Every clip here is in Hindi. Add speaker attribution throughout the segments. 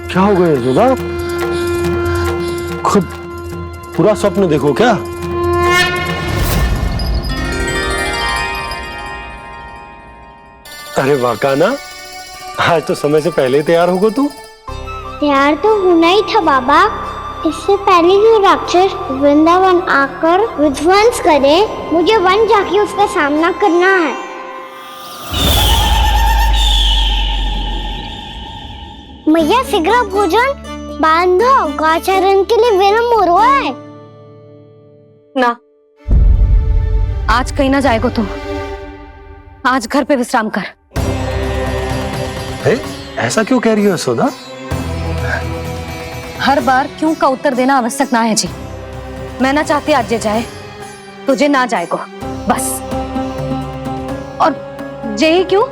Speaker 1: क्या हो गया यशोदा? खुद पूरा स्वप्न देखो क्या? अरे वाह कान्हा, आज तो समय से पहले ही तैयार होगा तू।
Speaker 2: तैयार तो होना ही था बाबा। इससे पहले कि राक्षस वृंदावन आकर विध्वंस करे, मुझे वन जाके उसका सामना करना है। मैया शीघ्र भोजन बांधो, गौचरण के लिए विलंब हो रहा है।
Speaker 3: ना, आज कहीं ना जाएगो तुम। आज घर पे विश्राम कर।
Speaker 1: ऐसा क्यों कह रही हो यशोदा?
Speaker 3: हर बार क्यों का उत्तर देना आवश्यक ना है जी। मैं ना चाहती आज ये जाए, तुझे ना जाएगो बस। और जे ही क्यों,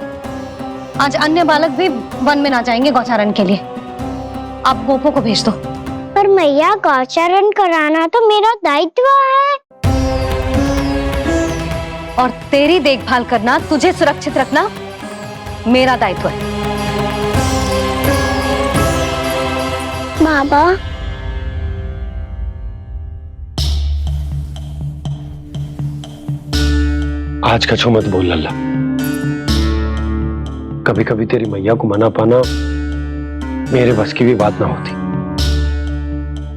Speaker 3: आज अन्य बालक भी वन में ना जाएंगे गौचारण के लिए। आप गोपो को भेज दो।
Speaker 2: पर मैया गौचरण कराना तो मेरा दायित्व है।
Speaker 3: और तेरी देखभाल करना, तुझे सुरक्षित रखना मेरा दायित्व है।
Speaker 2: बाबा,
Speaker 1: आज कछु मत बोल लल्ला। कभी कभी तेरी मैया को मना पाना मेरे बस की भी बात ना होती।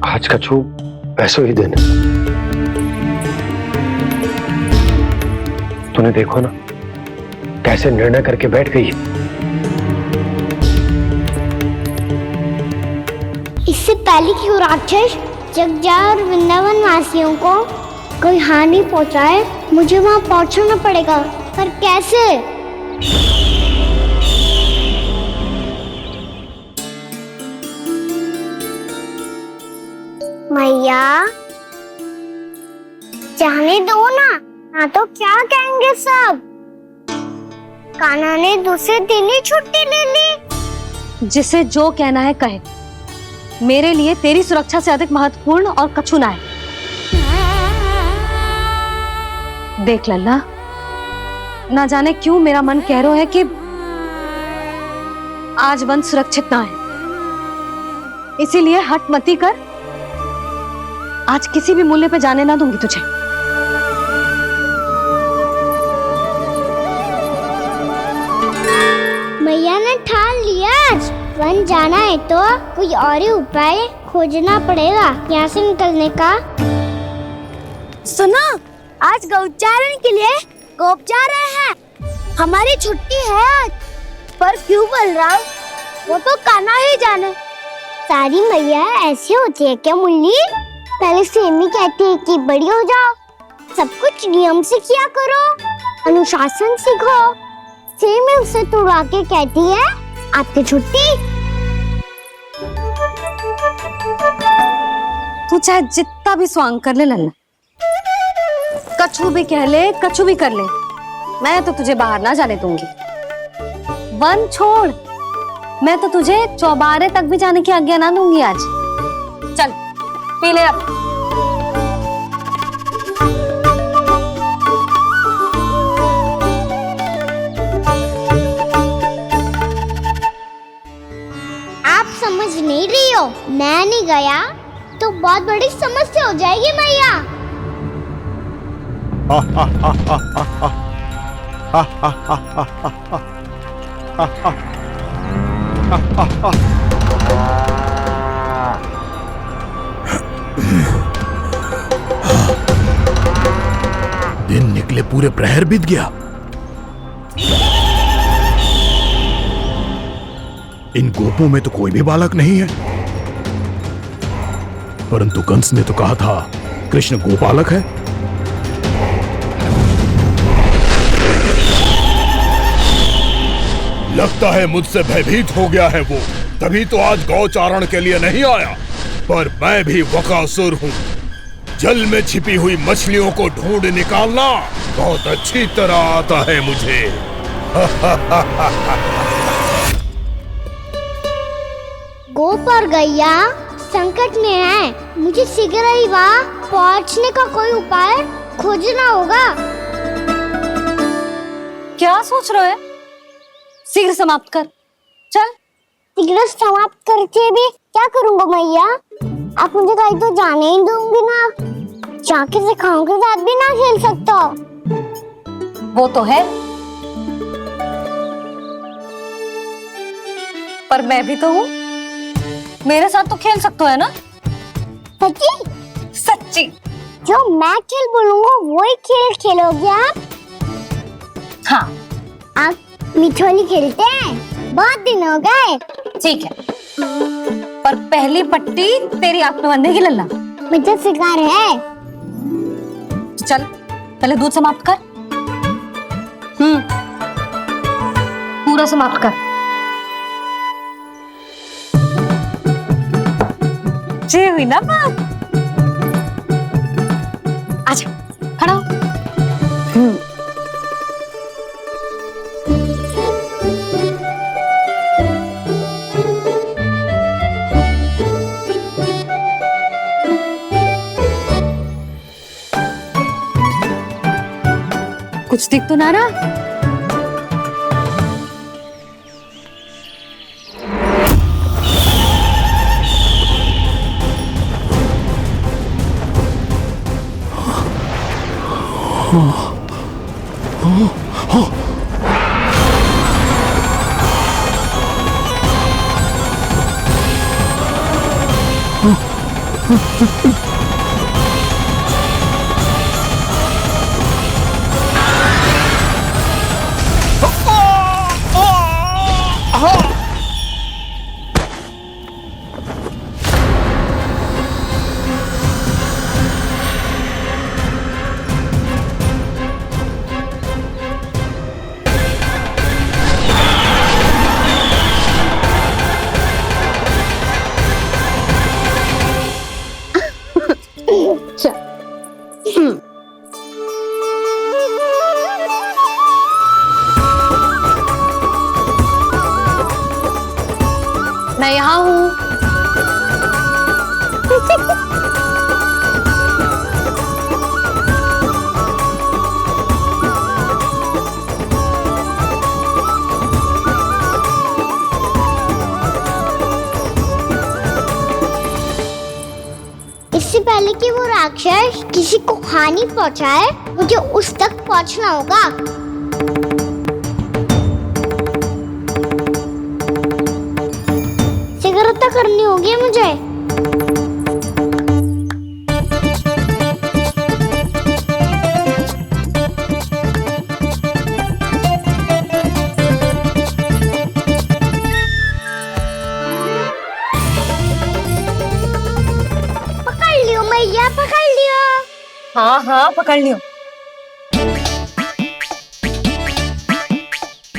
Speaker 1: आज कछु ऐसो ही दिन है। तूने देखो ना कैसे निर्णय करके बैठ गई है।
Speaker 2: इससे पहले कि वो राक्षस जगजा और वृंदावन वासियों को कोई हानि पहुंचाए, मुझे वहां पहुंचना पड़ेगा। पर कैसे? मैया, जाने दो ना, हाँ तो क्या कहेंगे सब। कान्हा ने दूसरे दिन ही छुट्टी ले ली।
Speaker 3: जिसे जो कहना है कहे। मेरे लिए तेरी सुरक्षा से अधिक महत्वपूर्ण और कछु ना है। देख लल्ला, ना जाने क्यों मेरा मन कह रहा है कि आज वन सुरक्षित ना है। इसीलिए हट मती कर। आज किसी भी मूल्य पे जाने ना दूंगी तुझे।
Speaker 2: मैया ने ठान लिया, आज वन जाना है तो कोई और ही उपाय खोजना पड़ेगा यहाँ से निकलने का। सुनो, आज गौचारण के लिए गोप जा रहे हैं। हमारी छुट्टी है आज। पर क्यों बलराम, वो तो कान्हा ही जाने। सारी मैया ऐसी होती है क्या मुन्नी? पहले सेमी कहती है कि बड़ी हो जाओ, सब कुछ नियम से किया करो, अनुशासन सीखो। सेमी उसे तुड़वा के कहती है आपकी छुट्टी।
Speaker 3: तू चाहे जितना भी स्वांग कर ले लल्ला, कछु भी कह ले, कछु भी कर ले, मैं तो तुझे बाहर ना जाने दूंगी। वन छोड़, मैं तो तुझे चौबारे तक भी जाने की आज्ञा ना दूंगी आज। चल पी ले अब।
Speaker 2: आप समझ नहीं रही हो, मैं नहीं गया तो बहुत बड़ी समस्या हो जाएगी मैया।
Speaker 4: दिन निकले पूरे प्रहर बीत गया। इन गोपों में तो कोई भी बालक नहीं है, परंतु कंस ने तो कहा था कृष्ण गोपालक है। लगता है मुझसे भयभीत हो गया है वो, तभी तो आज गौचारण के लिए नहीं आया। पर मैं भी बकासुर हूँ, जल में छिपी हुई मछलियों को ढूंढ निकालना बहुत अच्छी तरह आता है मुझे।
Speaker 2: गोप और गैया संकट में है, मुझे शीघ्र ही वहाँ पहुँचने का कोई उपाय खोजना होगा।
Speaker 3: क्या सोच रहे है? शीघ्र समाप्त कर, चल।
Speaker 2: शीघ्र समाप्त करके भी क्या करूँगा मैया? आप मुझे कहीं तो जाने ही दूंगी ना, जाके सिखाओं के साथ भी ना खेल सकता।
Speaker 3: वो तो है, पर मैं भी तो हूँ, मेरे साथ तो खेल सकते हो है ना?
Speaker 2: सच्ची?
Speaker 3: सच्ची।
Speaker 2: जो मैं खेल बोलूँगा वही खेल खेलोगे आप?
Speaker 3: हाँ।
Speaker 2: आप मिठोली खेलते हैं? बहुत दिन हो गए।
Speaker 3: ठीक है, पर पहली पट्टी तेरी आंख में बनने की लल्ला।
Speaker 2: मुझे शिकार है।
Speaker 3: चल पहले दूध समाप्त कर। पूरा समाप्त कर। जे हुई ना बात। आजा, खड़ा हो। कुछ दिख तो ना रहा। मैं यहाँ हूँ।
Speaker 2: इससे पहले कि वो राक्षस किसी को हानि पहुंचाए, मुझे उस तक पहुंचना होगा। शीघ्रता करनी होगी मुझे। पकड़ लियो मैया, पकड़ लियो।
Speaker 3: हाँ हाँ पकड़ लियो।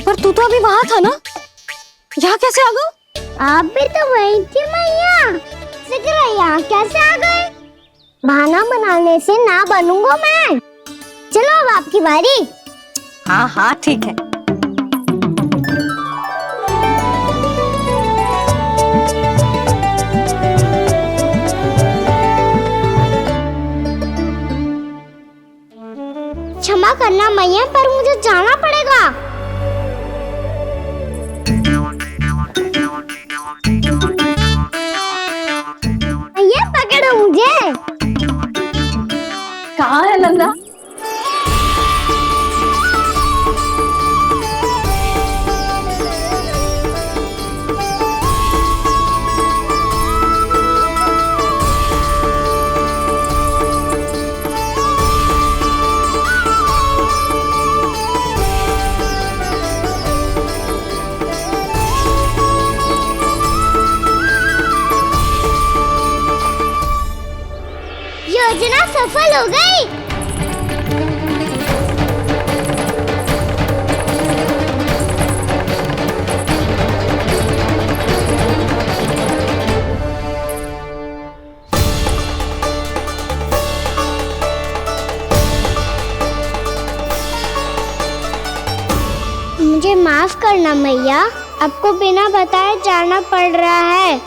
Speaker 3: पर तू तो अभी वहां था ना, यहाँ कैसे आ गया?
Speaker 2: आप भी तो वही थी मैया, शीघ्र यहाँ कैसे आ गए? बहाना बनाने से ना बनूंगा मैं। चलो अब आपकी बारी।
Speaker 3: हाँ हाँ ठीक है।
Speaker 2: क्षमा करना मैया, पर मुझे जाना पड़ेगा। मैया पकड़ो मुझे।
Speaker 3: कहाँ है लल्ला?
Speaker 2: माफ करना मैया, आपको बिना बताए जाना पड़ रहा है।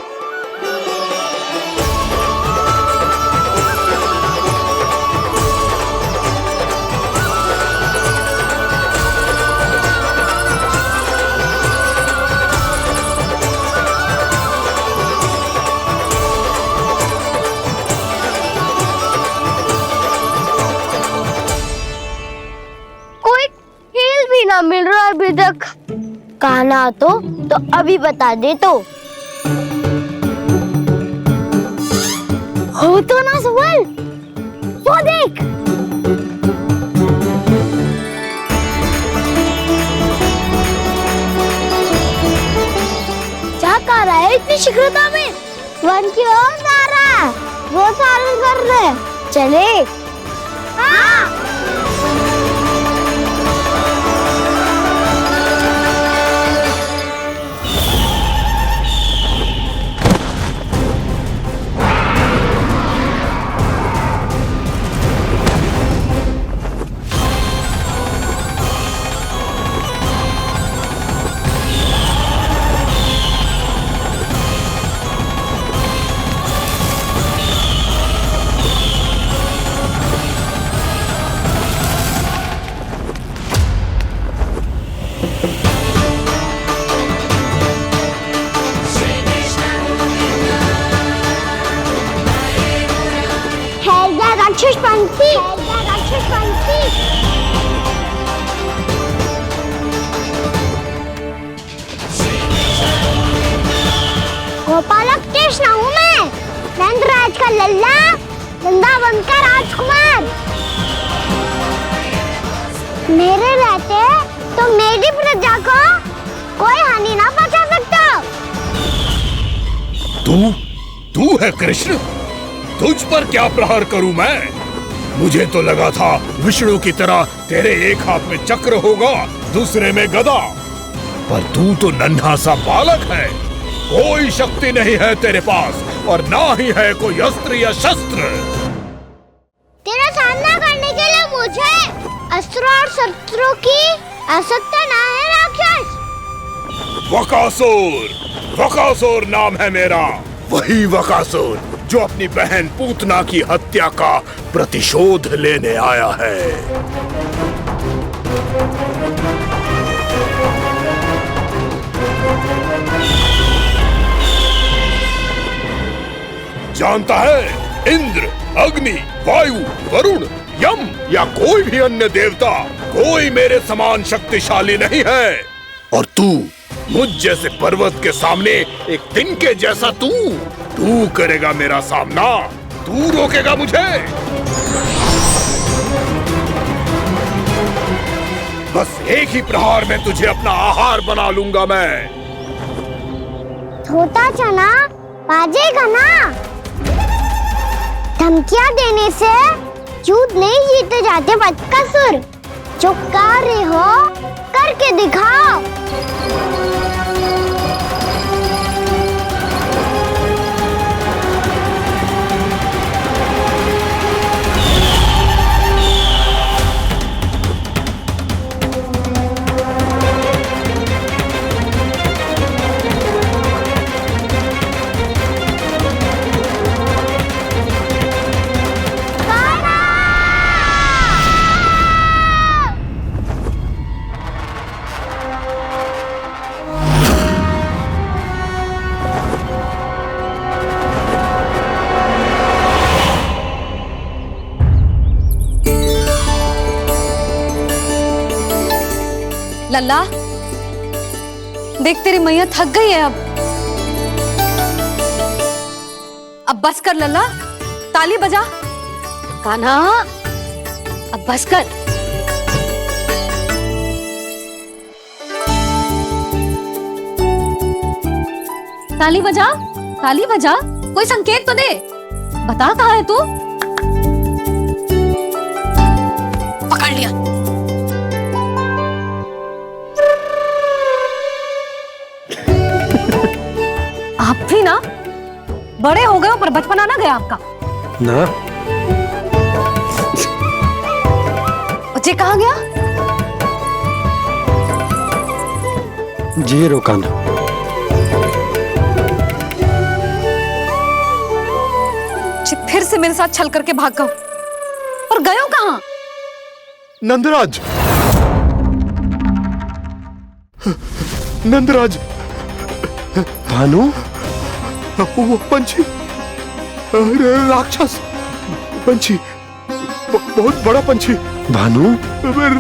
Speaker 2: कोई खेल भी ना मिल रहा अभी तक। कहना तो अभी बता दे तो। हो तो ना सुबल, वो देख। क्या कर रहा है इतनी शीघ्रता में? वन की ओर जा रहा है, वो सालन कर रहे। चले। हाँ। राक्षस पंक्ति, राक्षस पंक्ति। गोपालक कृष्ण हूँ मैं, नंदराज का लल्ला, वृंदावन का राजकुमार। मेरे रहते तो मेरी प्रजा को कोई हानि ना पहुंचा सकता।
Speaker 4: तू है कृष्ण? तुझ पर क्या प्रहार करूं मैं? मुझे तो लगा था विष्णु की तरह तेरे एक हाथ में चक्र होगा, दूसरे में गदा, पर तू तो नन्हा सा बालक है। कोई शक्ति नहीं है तेरे पास और ना ही है कोई अस्त्र या शस्त्र।
Speaker 2: तेरा सामना करने के लिए मुझे अस्त्र और शस्त्रों की आवश्यकता ना है राक्षस।
Speaker 4: वकासुर नाम है मेरा, वही वकासुर जो अपनी बहन पूतना की हत्या का प्रतिशोध लेने आया है। जानता है, इंद्र, अग्नि, वायु, वरुण, यम या कोई भी अन्य देवता कोई मेरे समान शक्तिशाली नहीं है। और तू मुझ जैसे पर्वत के सामने एक तिनके जैसा तू करेगा मेरा सामना? तू रोकेगा मुझे? बस एक ही प्रहार में तुझे अपना आहार बना लूंगा मैं।
Speaker 2: छोटा चना बाजेगा ना। धमकियां देने से युद्ध नहीं जीते जाते बदकसूर। जो कार्य हो करके दिखाओ।
Speaker 3: लल्ला, देख तेरी मैया थक गई है अब बस कर लल्ला, ताली बजा। कान्हा, अब बस कर। ताली बजा, ताली बजा, कोई संकेत तो दे, बता कहाँ है तू? पकड़ लिया। आप भी ना बड़े हो गए हो पर बचपना ना गया आपका
Speaker 1: ना।
Speaker 3: बच्चे कहाँ गया?
Speaker 1: जी रोकाना।
Speaker 3: फिर से मेरे साथ छल करके भाग गओ। और गयो कहाँ?
Speaker 4: नंदराज, नंदराज,
Speaker 1: भानु,
Speaker 4: वो पंछी, राक्षस पंछी, बहुत बड़ा पंछी।
Speaker 1: भानु,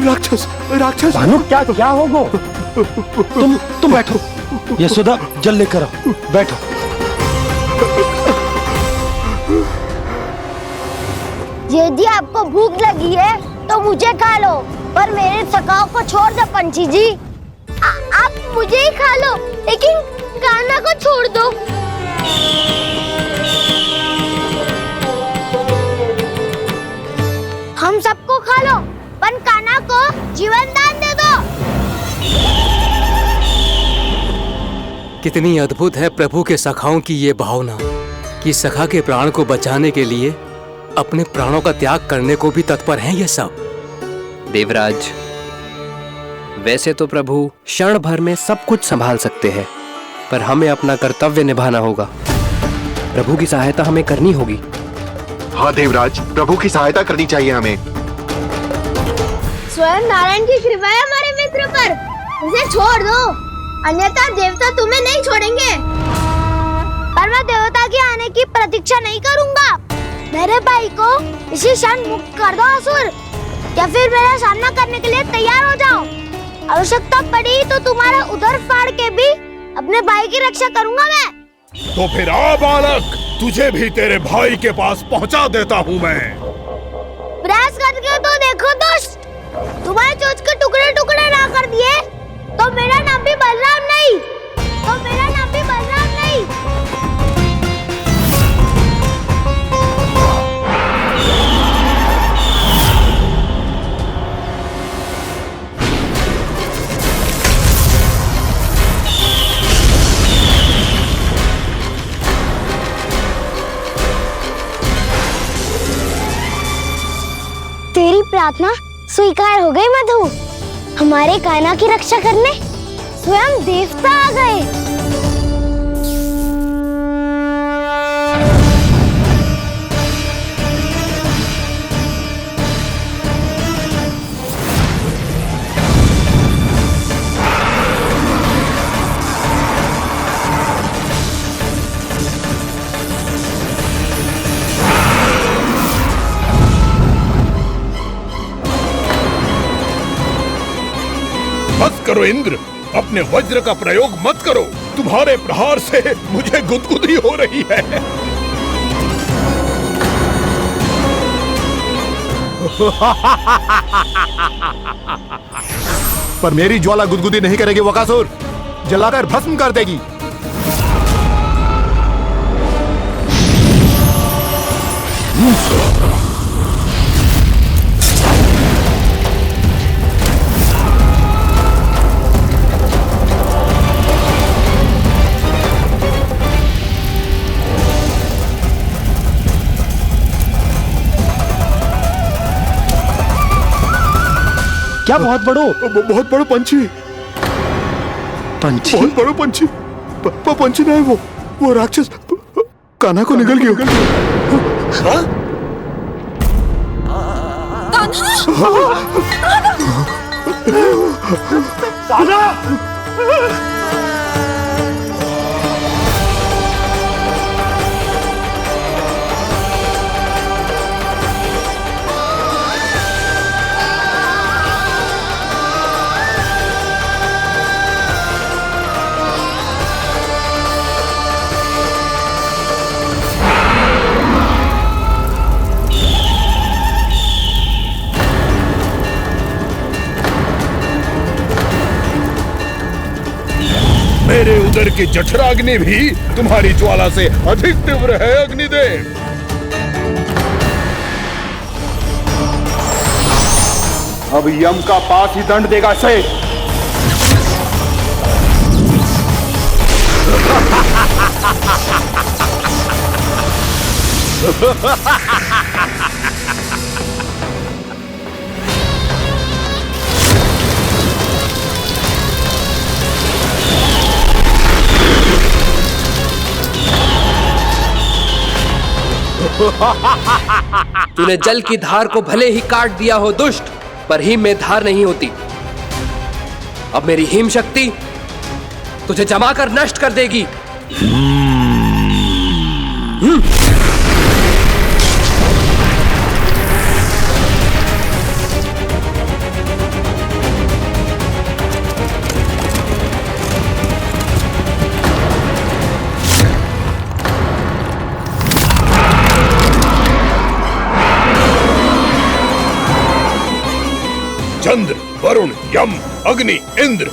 Speaker 4: राक्षस, राक्षस।
Speaker 1: भानु क्या क्या होगा? तुम बैठो, यशोदा जल लेकर आओ, बैठो।
Speaker 2: यदि आपको भूख लगी है तो मुझे खा लो, पर मेरे सखाओं को छोड़ दो पंछी जी। आप मुझे ही खा लो, लेकिन कान्हा को छोड़ दो। हम सबको खा लो, पर कान्हा को जीवन दान दे दो।
Speaker 5: कितनी अद्भुत है प्रभु के सखाओं की ये भावना कि सखा के प्राण को बचाने के लिए अपने प्राणों का त्याग करने को भी तत्पर हैं ये सब।
Speaker 6: देवराज, वैसे तो प्रभु क्षण भर में सब कुछ संभाल सकते हैं, पर हमें अपना कर्तव्य निभाना होगा। प्रभु की सहायता हमें करनी होगी।
Speaker 7: हाँ देवराज, प्रभु की सहायता करनी चाहिए हमें।
Speaker 2: स्वयं नारायण की कृपा है हमारे मित्र पर, उसे छोड़ दो, अन्यथा देवता तुम्हें नहीं छोड़ेंगे। पर मैं देवता के आने की प्रतीक्षा नहीं करूंगा। मेरे भाई को इसी क्षण मुक्त कर दो असुर, या फिर मेरा सामना करने के लिए तैयार हो जाओ। आवश्यकता पड़ी तो तुम्हारा उदर फाड़ के भी अपने भाई की रक्षा करूंगा मैं।
Speaker 4: तो फिर आ बालक, तुझे भी तेरे भाई के पास पहुंचा देता हूँ मैं।
Speaker 2: प्रयास करके तो देखो दोस्त, तुम्हारे चोंच के टुकड़े टुकड़े ना कर दिए तो मेरा नाम भी बलराम नहीं, तो मेरा नाम भी बलराम नहीं। तेरी प्रार्थना स्वीकार हो गई मधु। हमारे कान्हा की रक्षा करने स्वयं देवता आ गए।
Speaker 4: बस करो इंद्र, अपने वज्र का प्रयोग मत करो। तुम्हारे प्रहार से मुझे गुदगुदी हो रही है।
Speaker 7: पर मेरी ज्वाला गुदगुदी नहीं करेगी वकासुर, जलाकर भस्म कर देगी।
Speaker 1: क्या बहुत बड़ो?
Speaker 4: बहुत बड़ा पंछी,
Speaker 1: पंछी?
Speaker 4: बहुत बड़ा पंछी। पंछी नहीं, वो राक्षस कान्हा को निगल गया। हाँ? मेरे उदर की जठराग्नि भी तुम्हारी ज्वाला से अधिक तीव्र है अग्निदेव।
Speaker 7: अब यम का पास ही दंड देगा इसे।
Speaker 6: तूने जल की धार को भले ही काट दिया हो दुष्ट, पर हिम में धार नहीं होती। अब मेरी हिम शक्ति तुझे जमा कर नष्ट कर देगी।
Speaker 4: चंद्र, वरुण, यम, अग्नि, इंद्र,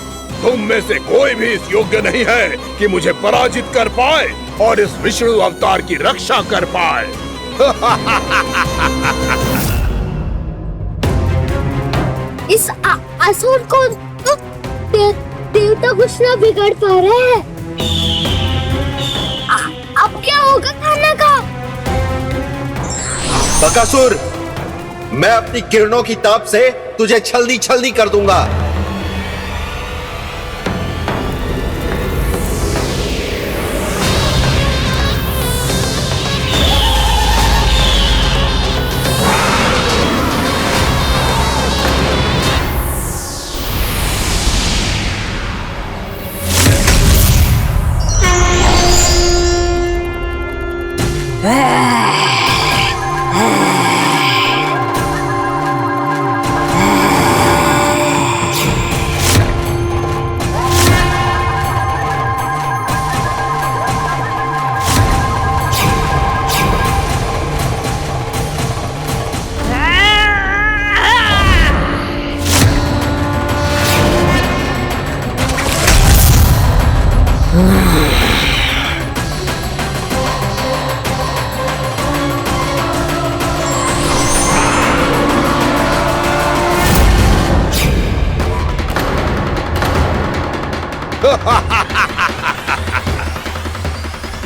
Speaker 4: तुम में से कोई भी इस योग्य नहीं है कि मुझे पराजित कर पाए और इस विष्णु अवतार की रक्षा कर पाए।
Speaker 2: इस असुर को तो देवता कुछ ना बिगाड़ पा रहे हैं। अब क्या होगा खाना का?
Speaker 8: बकासुर, मैं अपनी किरणों की ताप से तुझे छल्दी छल्दी कर दूंगा।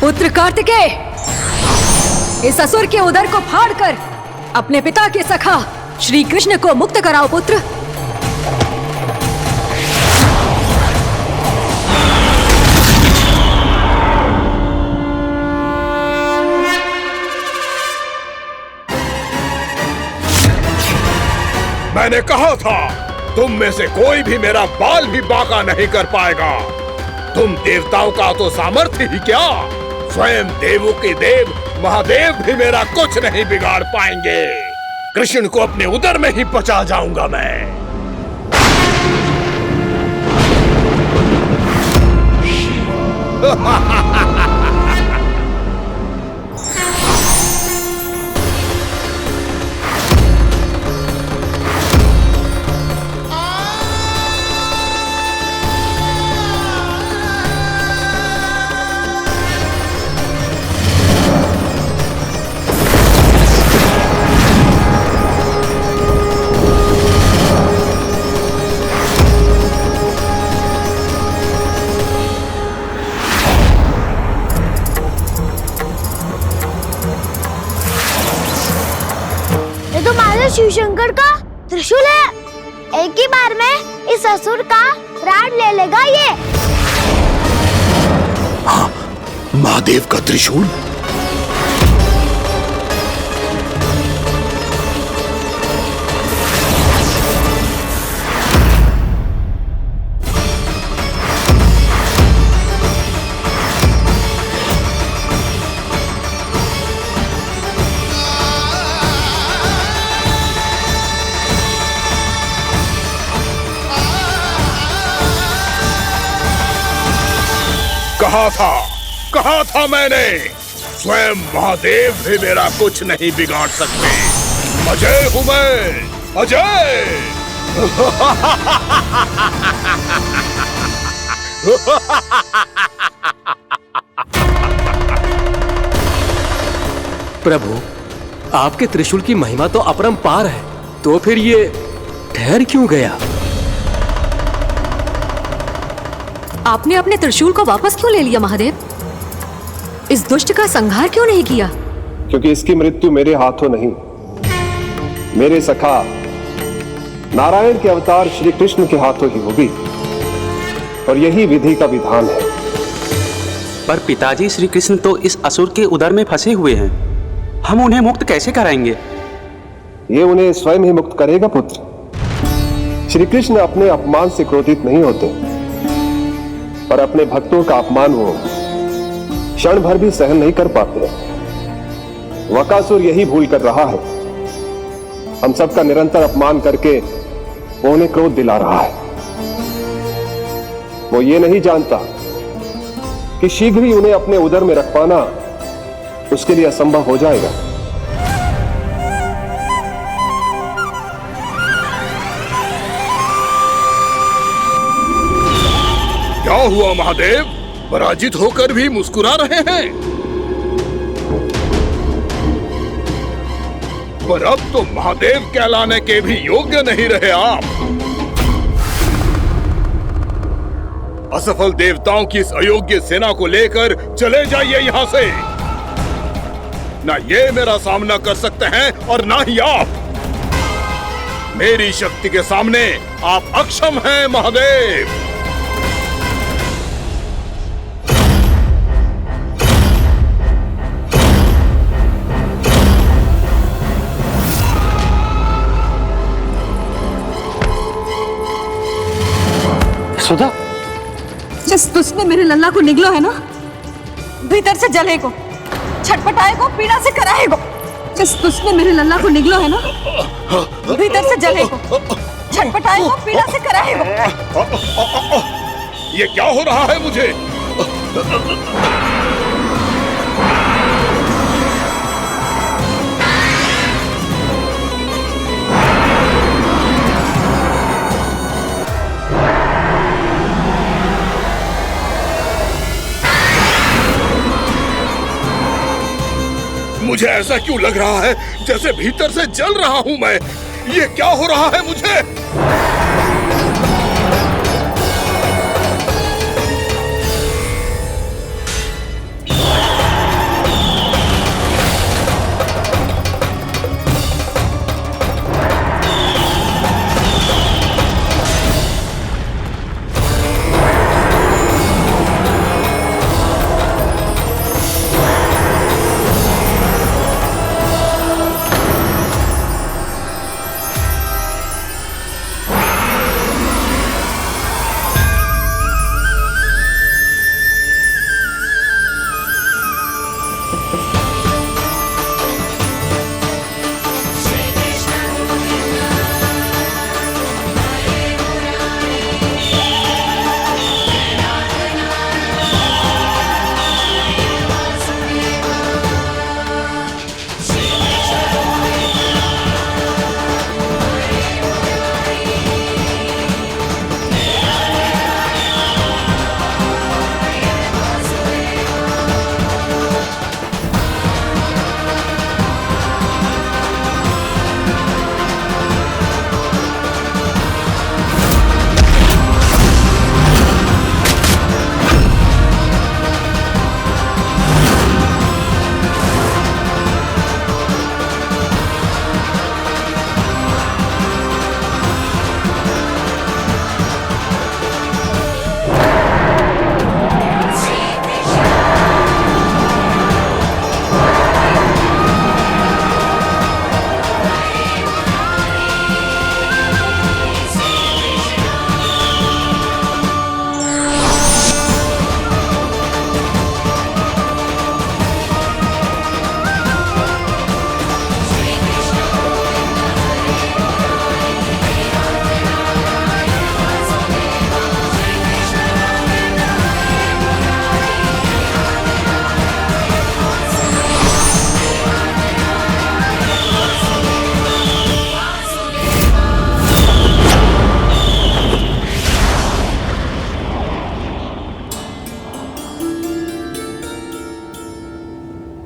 Speaker 3: पुत्र कार्तिकेय, इस असुर के उदर को फाड़कर अपने पिता के सखा श्री कृष्ण को मुक्त कराओ पुत्र।
Speaker 4: मैंने कहा था, तुम में से कोई भी मेरा बाल भी बांका नहीं कर पाएगा। तुम देवताओं का तो सामर्थ्य ही क्या, स्वयं देवों के देव महादेव भी मेरा कुछ नहीं बिगाड़ पाएंगे। कृष्ण को अपने उदर में ही पचा जाऊंगा मैं।
Speaker 2: शिव शंकर का त्रिशूल है। एक ही बार में इस असुर का प्राण ले लेगा ये।
Speaker 4: हाँ, महादेव का त्रिशूल। कहा था मैंने, स्वयं महादेव भी मेरा कुछ नहीं बिगाड़ सकते। अजय हूं मैं, अजय।
Speaker 5: प्रभु, आपके त्रिशूल की महिमा तो अपरंपार है, तो फिर ये ठहर क्यों गया?
Speaker 3: आपने अपने त्रिशूल को वापस क्यों ले लिया महादेव? इस दुष्ट का संहार क्यों नहीं किया?
Speaker 1: क्योंकि इसकी मृत्यु मेरे हाथों नहीं, मेरे सखा नारायण के अवतार श्री कृष्ण के हाथों ही होगी, और यही विधि का विधान है।
Speaker 9: पर पिताजी, श्री कृष्ण तो इस असुर के उदर में फंसे हुए हैं। हम उन्हें मुक्त कैसे कराएंगे?
Speaker 1: ये उन्हें स्वयं ही मुक्त करेगा पुत्र। श्री कृष्ण अपने अपमान से क्रोधित नहीं होते, पर अपने भक्तों का अपमान हो क्षण भर भी सहन नहीं कर पाते। वकासुर यही भूल कर रहा है। हम सबका निरंतर अपमान करके वो उन्हें क्रोध दिला रहा है। वो ये नहीं जानता कि शीघ्र ही उन्हें अपने उदर में रख पाना उसके लिए असंभव हो जाएगा।
Speaker 4: क्या हुआ महादेव? पराजित होकर भी मुस्कुरा रहे हैं। पर अब तो महादेव कहलाने के भी योग्य नहीं रहे आप। असफल देवताओं की इस अयोग्य सेना को लेकर चले जाइए यहां से। ना ये मेरा सामना कर सकते हैं और ना ही आप। मेरी शक्ति के सामने आप अक्षम हैं महादेव।
Speaker 9: सुधा,
Speaker 3: जिस दुष्ट मेरे लल्ला को निगलो है ना, भीतर से जले को, छटपटाए को, पीड़ा से कराए को। जिस दुष्ट मेरे लल्ला को निगलो है ना, भीतर से जले को, छटपटाए को, पीड़ा से कराए को।
Speaker 4: ये क्या हो रहा है मुझे? मुझे ऐसा क्यों लग रहा है जैसे भीतर से जल रहा हूं मैं? ये क्या हो रहा है मुझे?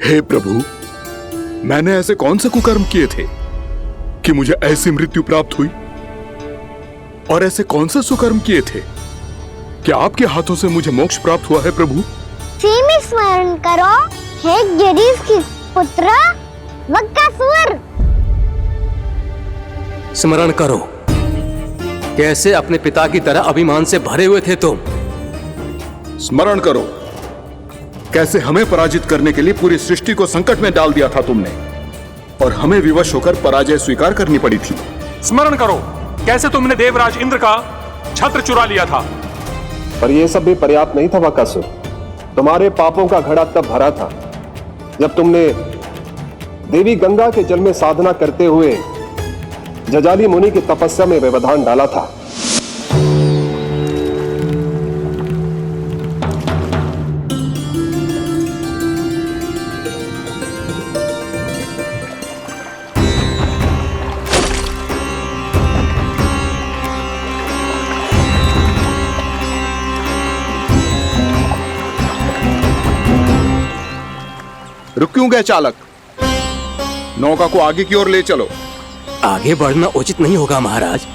Speaker 4: हे प्रभु, मैंने ऐसे कौन से कुकर्म किए थे कि मुझे ऐसी मृत्यु प्राप्त हुई? और ऐसे कौन से सुकर्म किए थे कि आपके हाथों से मुझे मोक्ष प्राप्त हुआ है प्रभु?
Speaker 2: में स्मरण करो, हे गिरीश की पुत्र वकासुर।
Speaker 5: स्मरण करो, कैसे अपने पिता की तरह अभिमान से भरे हुए थे तुम।
Speaker 4: स्मरण करो, कैसे हमें पराजित करने के लिए पूरी सृष्टि को संकट में डाल दिया था तुमने।
Speaker 7: और हमें विवश होकर पराजय स्वीकार करनी पड़ी थी।
Speaker 10: स्मरण करो कैसे तुमने देवराज इंद्र का छत्र चुरा लिया था।
Speaker 1: पर यह सब भी पर्याप्त नहीं था वकासुर। तुम्हारे पापों का घड़ा तब भरा था जब तुमने देवी गंगा के जल में साधना करते हुए जजाली मुनि की तपस्या में व्यवधान डाला था।
Speaker 7: रुक क्यों गए चालक? नौका को आगे की ओर ले चलो।
Speaker 5: आगे बढ़ना उचित नहीं होगा महाराज।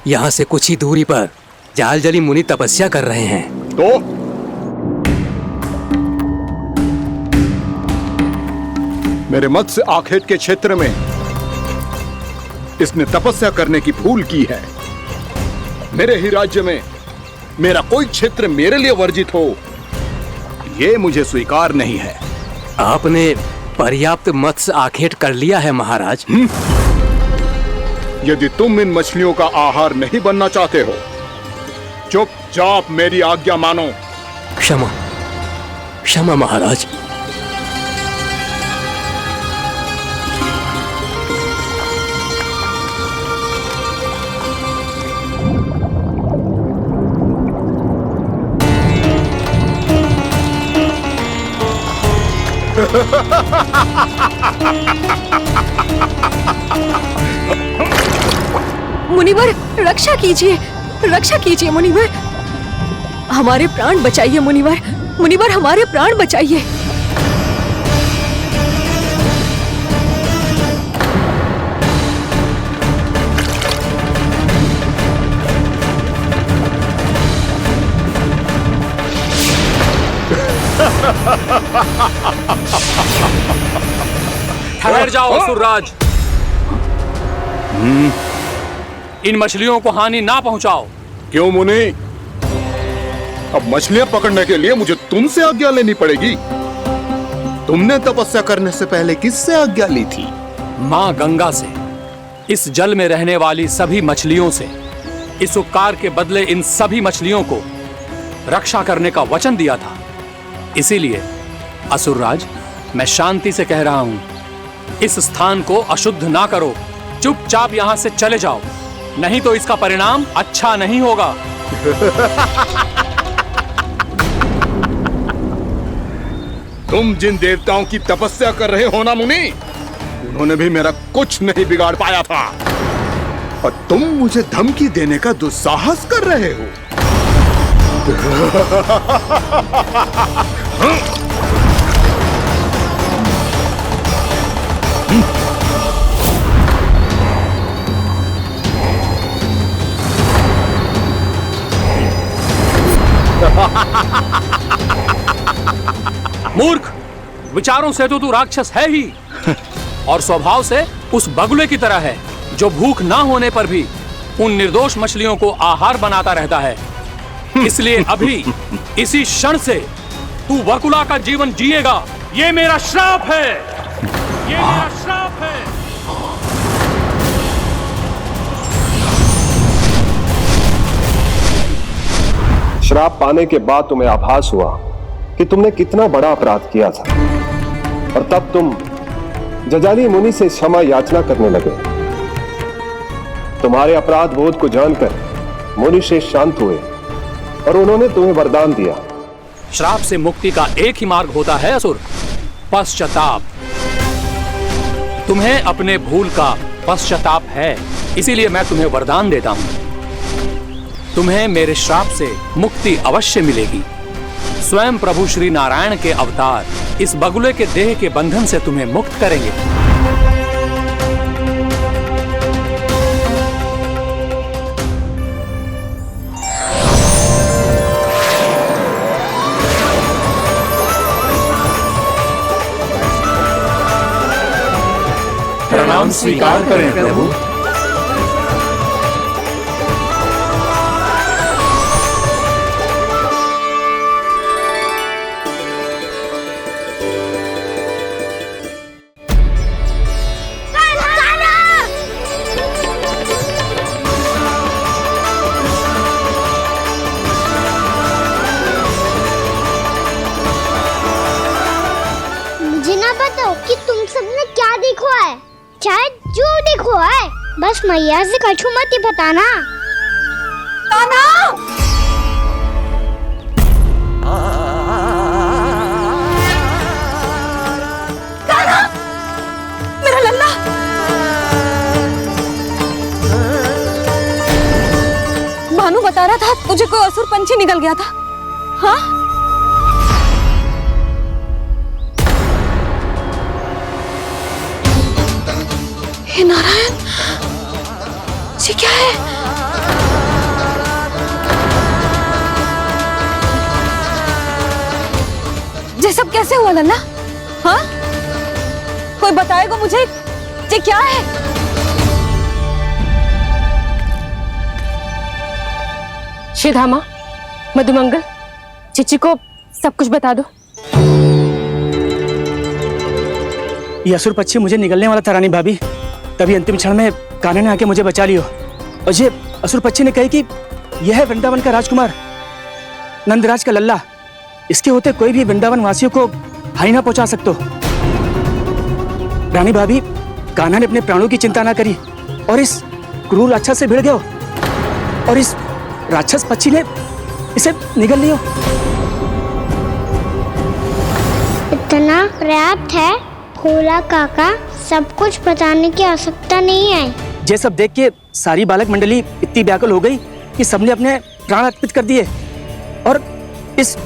Speaker 5: यहाँ से कुछ ही दूरी पर जालजली मुनि तपस्या कर रहे हैं।
Speaker 7: तो मेरे मत्स्य आखेट के क्षेत्र में इसने तपस्या करने की भूल की है। मेरे ही राज्य में मेरा कोई क्षेत्र मेरे लिए वर्जित हो, यह मुझे स्वीकार नहीं है।
Speaker 5: आपने पर्याप्त मत्स्य आखेट कर लिया है महाराज।
Speaker 7: यदि तुम इन मछलियों का आहार नहीं बनना चाहते हो, चुपचाप मेरी आज्ञा मानो।
Speaker 5: क्षमा क्षमा महाराज।
Speaker 11: मुनिवर रक्षा कीजिए मुनिवर, हमारे प्राण बचाइए मुनिवर, मुनिवर हमारे प्राण बचाइए।
Speaker 10: ठहर जाओ असुरराज, इन मछलियों को हानि ना पहुंचाओ।
Speaker 7: क्यों मुनि? अब मछलियां पकड़ने के लिए मुझे तुमसे आज्ञा लेनी पड़ेगी। तुमने तपस्या करने से पहले किससे आज्ञा ली थी?
Speaker 10: मां गंगा से, इस जल में रहने वाली सभी मछलियों से। इस उपकार के बदले इन सभी मछलियों को रक्षा करने का वचन दिया था। इसीलिए असुरराज, मैं शांति से कह रहा हूं, इस स्थान को अशुद्ध ना करो। चुपचाप यहां से चले जाओ, नहीं तो इसका परिणाम अच्छा नहीं होगा।
Speaker 7: तुम जिन देवताओं की तपस्या कर रहे हो ना मुनि, उन्होंने भी मेरा कुछ नहीं बिगाड़ पाया था, और तुम मुझे धमकी देने का दुस्साहस कर रहे हो।
Speaker 10: मूर्ख, विचारों से तो तू राक्षस है ही, और स्वभाव से उस बगुले की तरह है जो भूख ना होने पर भी उन निर्दोष मछलियों को आहार बनाता रहता है। इसलिए अभी इसी क्षण से तू वकुला का जीवन जिएगा। ये मेरा श्राप है, ये मेरा श्राप है।
Speaker 1: श्राप पाने के बाद तुम्हें आभास हुआ कि तुमने कितना बड़ा अपराध किया था, और तब तुम जजाली मुनि से क्षमा याचना करने लगे। तुम्हारे अपराध बोध को जानकर मुनि श्रेष्ठ शांत हुए और उन्होंने तुम्हें वरदान दिया।
Speaker 10: श्राप से मुक्ति का एक ही मार्ग होता है असुर, पश्चाताप। तुम्हें अपने भूल का पश्चाताप है, इसीलिए मैं तुम्हें वरदान देता हूं। तुम्हें मेरे श्राप से मुक्ति अवश्य मिलेगी। स्वयं प्रभु श्री नारायण के अवतार इस बगुले के देह के बंधन से तुम्हें मुक्त करेंगे।
Speaker 12: प्रणाम स्वीकार करें प्रभु।
Speaker 2: बस मैया से कछु मत ही बताना।
Speaker 11: कान्हा! कान्हा! मेरा लल्ला! भानु बता रहा था तुझे कोई असुर पंछी निकल गया था। हाँ? हे नारायण, ये क्या है? ये सब कैसे हुआ लल्ला? हाँ? कोई बताएगा मुझे ये क्या है?
Speaker 13: श्रीधामा, मधुमंगल, चिची को सब कुछ बता दो।
Speaker 14: ये असुर पक्षी मुझे निकलने वाला था रानी भाभी, तभी अंतिम क्षण में कान्हा ने आके मुझे बचा लियो। और ये असुर पक्षी ने कही कि यह है वृंदावन का राजकुमार, नंदराज का लल्ला। इसके होते कोई भी वृंदावन वासियों को हानि ना पहुंचा सकते। रानी भाभी, कान्हा ने अपने प्राणों की चिंता ना करी और इस क्रूर राक्षस से भिड़ गयो और इस राक्षस पक्षी ने इसे निगल लियो।
Speaker 2: इतना पर्याप्त है भोला काका, सब कुछ बताने की आवश्यकता नहीं है।
Speaker 14: ये सब देख के सारी बालक मंडली इतनी व्याकुल हो गई कि सबने अपने प्राण अर्पित कर दिए और इस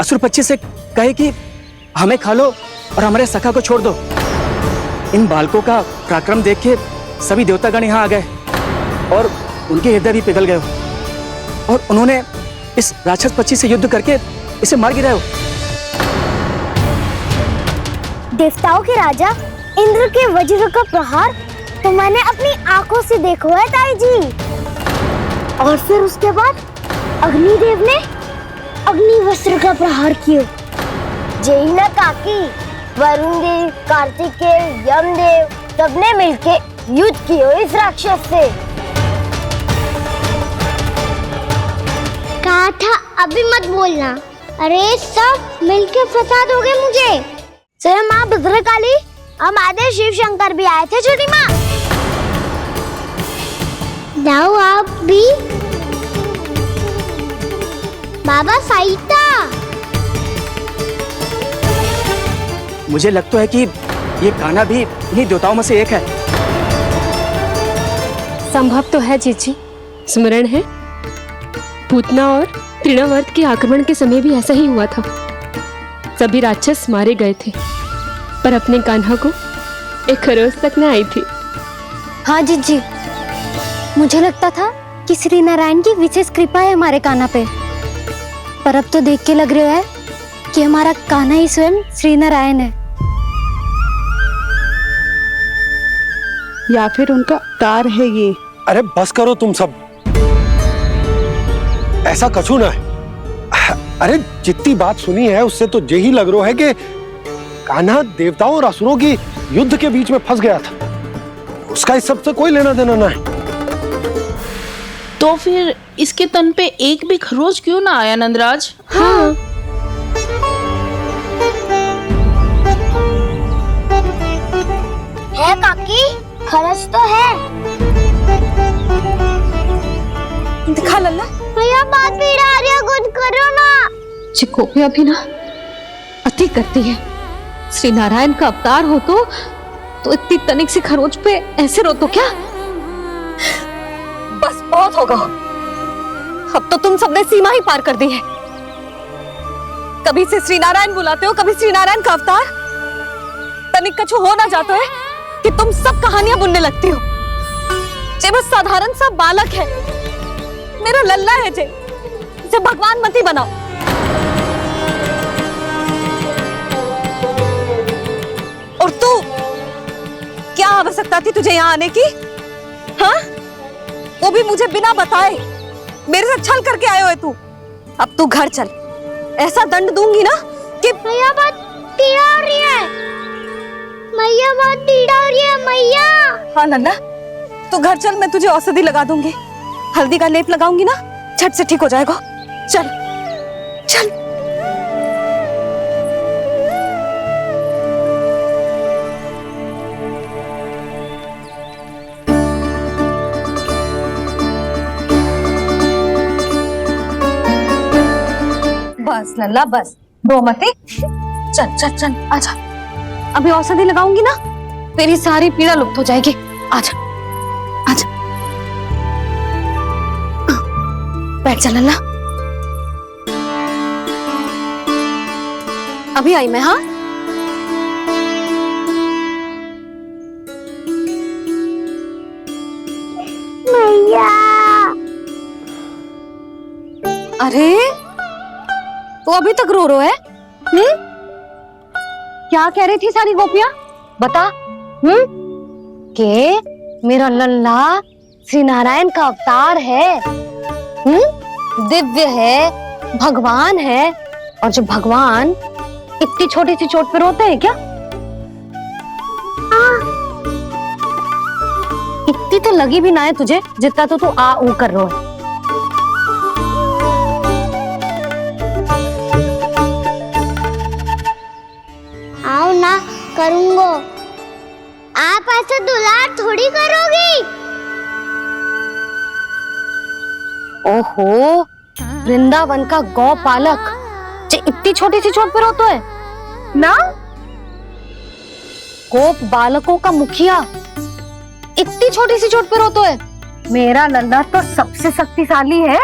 Speaker 14: असुर पक्षी से कहे कि हमें खा लो और हमारे सखा को छोड़ दो। इन बालकों का पराक्रम देख के सभी देवतागण यहाँ आ गए और उनके हृदय भी पिघल गए और उन्होंने इस राक्षस पक्षी से युद्ध करके इसे मार गिराया।
Speaker 2: देवताओं के राजा इंद्र के वज्र का प्रहार तो मैंने अपनी आंखों से देखा है ताई जी। और फिर उसके बाद अग्निदेव ने अग्निवस्त्र का प्रहार किया। जय ना काकी, वरुण देव, कार्तिकेय, यमदेव सबने मिलके युद्ध किया इस राक्षस से। कहा था अभी मत बोलना। अरे सब मिलके फंसा दोगे मुझे। सर माँ भद्रकाली, हमारे शिव शंकर भी आए थे छोटी माँ। जाओ आप भी। बाबा साईता,
Speaker 14: मुझे लगता है कि ये कान्हा भी इन्हीं देवताओं में से एक है।
Speaker 13: संभव तो है जीजी। स्मरण है पूतना और तृणावर्त के आक्रमण के समय भी ऐसा ही हुआ था। सभी राक्षस मारे गए थे पर अपने कान्हा को एक खरोच तक न आई थी।
Speaker 3: हाँ जीजी, मुझे लगता था कि श्री नारायण की विशेष कृपा है हमारे कान्हा पे, पर अब तो देख के लग रहा है कि हमारा कान्हा ही स्वयं श्री नारायण है।
Speaker 15: या फिर उनका अवतार है ये।
Speaker 16: अरे बस करो तुम सब, ऐसा कछु ना है। अरे जितनी बात सुनी है उससे तो यही लग रहा है कि कान्हा देवताओं और असुरों की युद्ध के बीच में फंस गया था। उसका इस सब से कोई लेना देना ना है।
Speaker 15: तो फिर इसके तन पे एक भी खरोच क्यों ना आया नंदराज?
Speaker 13: हाँ।
Speaker 2: है काकी, खरच तो है।
Speaker 11: दिखा लल्ला।
Speaker 2: भैया बात भी आ रही है, कुछ करो ना।
Speaker 11: चिकोपिया भी ना अति करती है। श्री नारायण का अवतार हो तो इतनी तनिक सी खरोच पे ऐसे रो तो क्या?
Speaker 3: बस बहुत होगा। अब तो तुम सबने सीमा ही पार कर दी है। कभी से श्री नारायण बुलाते हो, कभी श्री नारायण का अवतार। तनिक कछु हो ना जाता है कि तुम सब कहानियां बुनने लगती हो। जे बस साधारण सा बालक है, मेरा लल्ला है जे भगवान मत ही बनाओ। और तू, क्या आवश्यकता थी तुझे यहाँ आने की? हाँ, वो भी मुझे बिना बताए। मेरे से छल करके आए हो तू। अब तू घर चल, ऐसा दंड दूंगी ना कि
Speaker 2: मैया बात पीड़ा हो रही है। मैया बात पीड़ा हो रही है मैया।
Speaker 3: हाँ नन्ना, तू घर चल, मैं तुझे औषधि लगा दूंगी। हल्दी का लेप लगाऊंगी ना, झट से ठीक हो जाएगा। चल चल। बस लल्ला बस, रो मत। चल चल चल आजा, अभी औषधि लगाऊंगी ना तेरी सारी पीड़ा लुप्त हो जाएगी। आजा आजा, बैठ जा लल्ला। अभी आई मैं। हाँ
Speaker 2: मैया।
Speaker 3: अरे तो अभी तक रो है? क्या कह रही थी सारी गोपियां? बता। के मेरा लल्ला श्री नारायण का अवतार है, दिव्य है, भगवान है। और जो भगवान इतनी छोटी सी चोट पे रोते हैं क्या? इतनी तो लगी भी ना है तुझे जितना तो तू आ ऊ कर रो है।
Speaker 2: आओ ना करूंगो, आप ऐसे दुलार थोड़ी करोगी।
Speaker 3: ओहो, वृंदावन का गौपालक जो इतनी छोटी सी चोट पे रोता है ना? गोप बालकों का मुखिया इतनी छोटी सी चोट पे रोता है? मेरा लल्ला तो सबसे शक्तिशाली है,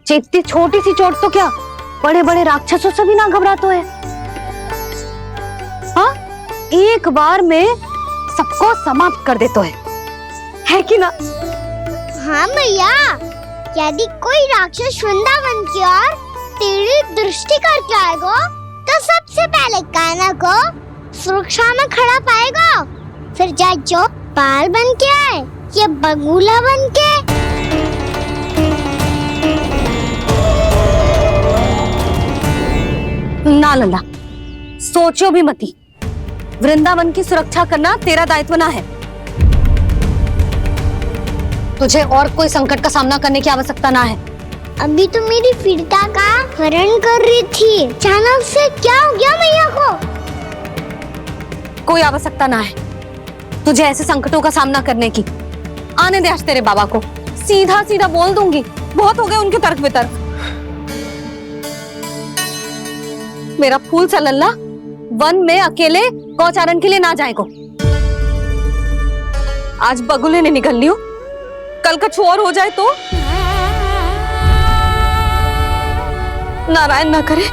Speaker 3: जो इतनी छोटी सी चोट तो क्या बड़े बड़े राक्षसों से भी ना घबराता है। हाँ, एक बार में सबको समाप्त कर देता है कि ना?
Speaker 2: हाँ मैया, यदि कोई राक्षस वृंदावन की ओर टेढ़ी दृष्टि करके आएगा तो सबसे पहले कान्हा को सुरक्षा में खड़ा पाएगा, फिर चाहे जो बाल बन के आए या बगुला बन के।
Speaker 3: ना लल्ला, सोचो भी मती, वृंदावन की सुरक्षा करना तेरा दायित्व ना है। तुझे और कोई संकट का सामना करने की आवश्यकता ना है।
Speaker 2: अभी तो मेरी पीड़िता का हरण कर रही थी, अचानक से क्या हो गया मैया को?
Speaker 3: कोई आवश्यकता ना है तुझे ऐसे संकटों का सामना करने की। आने दे आज तेरे बाबा को, सीधा सीधा बोल दूंगी। बहुत हो गए उनके तर्क वितर्क। मेरा फूल सा लल्ला वन में अकेले गौचारण के लिए ना जाए को। आज बगुले ने निकल लियो, कल कछु और हो जाए तो? नारायण ना करे,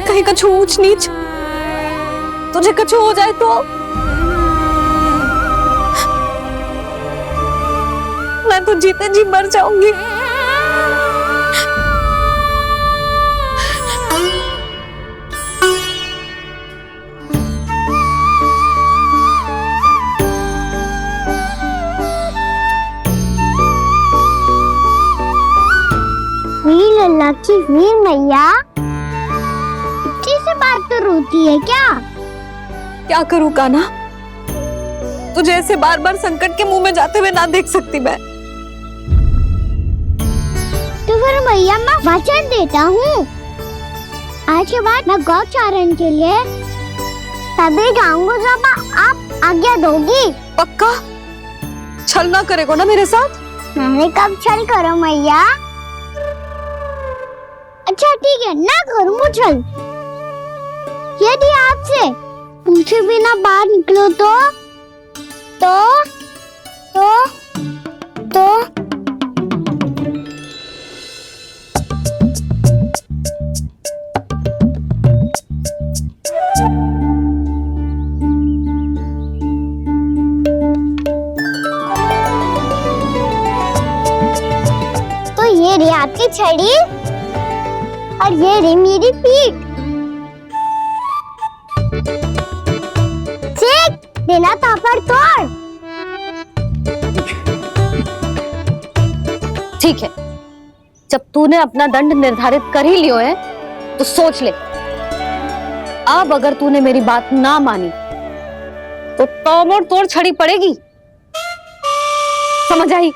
Speaker 3: कहीं कछु ऊंच नीच तुझे कछु हो जाए तो? मैं तो जीते जी मर जाऊंगी।
Speaker 2: मेरी लल्ला की वीर मैया इतनी से बात तो रोती है क्या?
Speaker 3: क्या करूं कान्हा, तुझे ऐसे बार बार संकट के मुंह में जाते हुए ना देख सकती मैं।
Speaker 2: तो फिर मैया मैं वचन देता हूँ, आज के बाद मैं गौचारण के लिए तभी जाऊंगा जब आप आज्ञा दोगी।
Speaker 3: पक्का? छल ना करेगा ना मेरे साथ?
Speaker 2: मैंने कब छल करो मैया? अच्छा ठीक है, ना करूँ छल। यदि आपसे पूछे बिना बाहर निकलो तो ये रही आपकी छड़ी और ये रही मेरी पीठ। देना तापड़ तोड़।
Speaker 3: ठीक है, जब तूने अपना दंड निर्धारित कर ही लियो है तो सोच ले, अब अगर तूने मेरी बात ना मानी तो तोड़ तोड़ छड़ी पड़ेगी, समझ आई?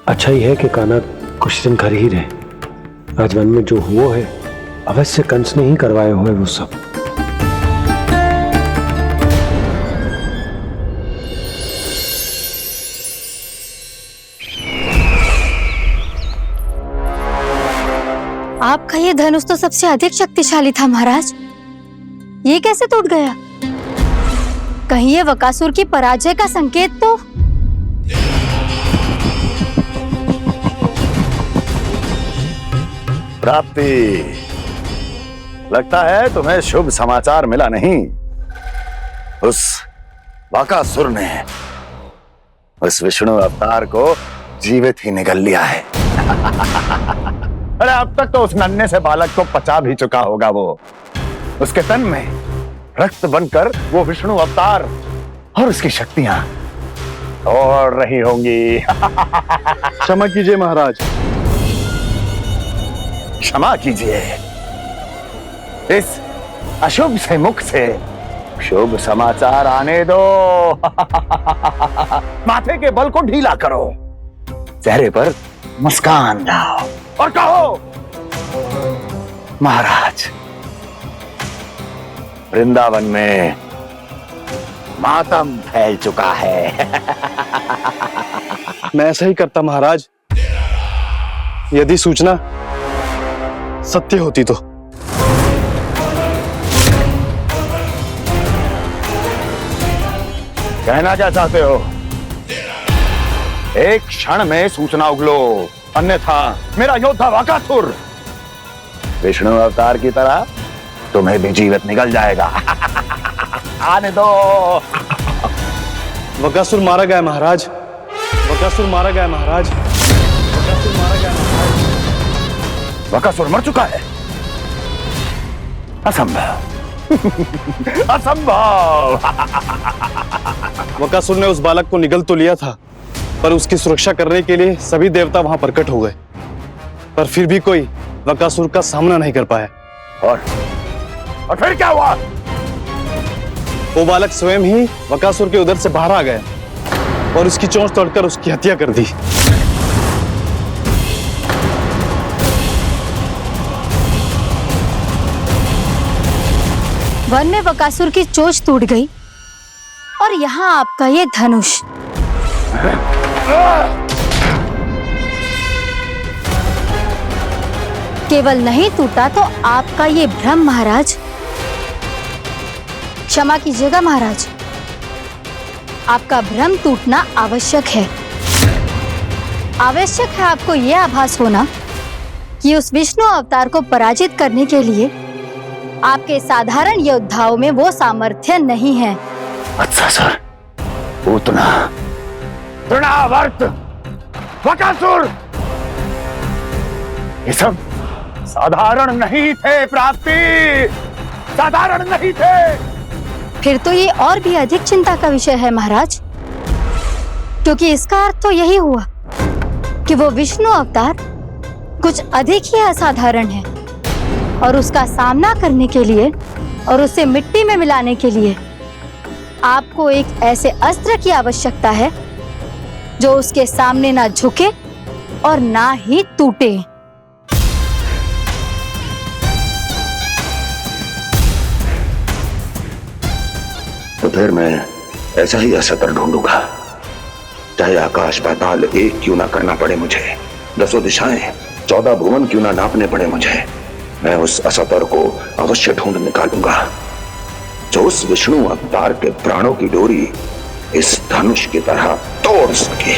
Speaker 16: अच्छा ही है कि कान्हा कुछ दिन घर ही रहे। राजवन में जो हुआ है अवश्य कंस ने ही करवाए हुए वो सब।
Speaker 3: आपका ये धनुष तो सबसे अधिक शक्तिशाली था महाराज, ये कैसे टूट गया? कहीं ये बकासुर की पराजय का संकेत तो?
Speaker 17: प्राप्ति, लगता है तुम्हें शुभ समाचार मिला नहीं। उस बकासुर ने उस विष्णु अवतार को जीवित ही निगल लिया है। अरे अब तक तो उस नन्हे से बालक को पचा भी चुका होगा वो। उसके तन में रक्त बनकर वो विष्णु अवतार और उसकी शक्तियां और रही होंगी।
Speaker 16: क्षमा कीजिए महाराज।
Speaker 17: क्षमा कीजिए, इस अशुभ से मुख से शुभ समाचार आने दो। माथे के बल को ढीला करो, चेहरे पर मुस्कान लाओ और कहो, महाराज, वृंदावन में मातम फैल चुका है।
Speaker 16: मैं ऐसा ही करता महाराज, यदि सूचना सत्य होती तो।
Speaker 17: कहना क्या चाहते हो? एक क्षण में सूचना उगलो, अन्यथा मेरा योद्धा बकासुर विष्णु अवतार की तरह तुम्हें भी जीवित निकल जाएगा। आने दो।
Speaker 16: बकासुर मारा गया महाराज, बकासुर मारा गया महाराज, बकासुर मारा गया महाराज।
Speaker 17: बकासुर मर चुका है? असंभव। असंभव।
Speaker 16: बकासुर ने उस बालक को निगल तो लिया था, पर उसकी सुरक्षा करने के लिए सभी देवता वहां प्रकट हो गए, पर फिर भी कोई बकासुर का सामना नहीं कर पाया।
Speaker 17: और फिर क्या हुआ?
Speaker 16: वो बालक स्वयं ही बकासुर के उदर से बाहर आ गया और उसकी चोंच तोड़कर उसकी हत्या कर दी।
Speaker 3: वन में बकासुर की चोंच टूट गई और यहाँ आपका ये धनुष। केवल नहीं टूटा तो आपका ये भ्रम महाराज। क्षमा कीजिएगा महाराज, आपका भ्रम टूटना आवश्यक है। आवश्यक है आपको यह आभास होना कि उस विष्णु अवतार को पराजित करने के लिए आपके साधारण योद्धाओं में वो सामर्थ्य नहीं है।
Speaker 17: अच्छा सर, पूतना, तृणावर्त, बकासुर, ये सब साधारण नहीं थे प्राप्ति, साधारण नहीं थे।
Speaker 3: फिर तो ये और भी अधिक चिंता का विषय है महाराज, क्योंकि इसका अर्थ तो यही हुआ कि वो विष्णु अवतार कुछ अधिक ही असाधारण है और उसका सामना करने के लिए और उसे मिट्टी में मिलाने के लिए आपको एक ऐसे अस्त्र की आवश्यकता है जो उसके सामने ना झुके और ना ही टूटे।
Speaker 17: तो फिर मैं ऐसा ही असत्र ढूंढूंगा, चाहे आकाश पाताल एक क्यों ना करना पड़े मुझे, 10 दिशाएं 14 भुवन क्यों ना नापने पड़े मुझे। मैं उस असतर को अवश्य ढूंढ निकालूंगा जो उस विष्णु अवतार के प्राणों की डोरी इस धनुष की तरह तोड़ सके।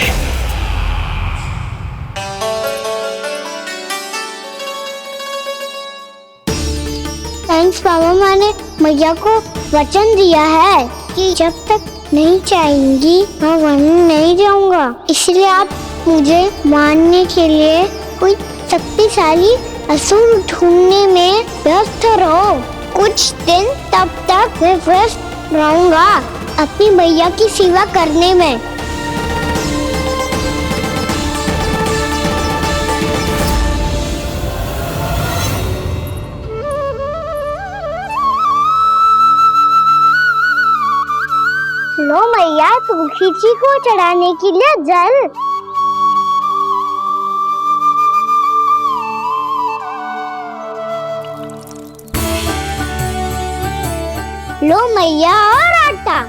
Speaker 2: थैंक्स पापा, मैंने मैया को वचन दिया है कि जब तक नहीं चाहेंगी मैं वन नहीं जाऊंगा। इसलिए आप मुझे मारने के लिए कोई शक्तिशाली असुर ढूंढने में व्यस्त रहो। कुछ दिन तब तक मैं व्यस्त रहूंगा अपनी मैया की सेवा करने में। लो मैया, तुलसी जी को चढ़ाने के लिए जल। लो मैया, और आटा।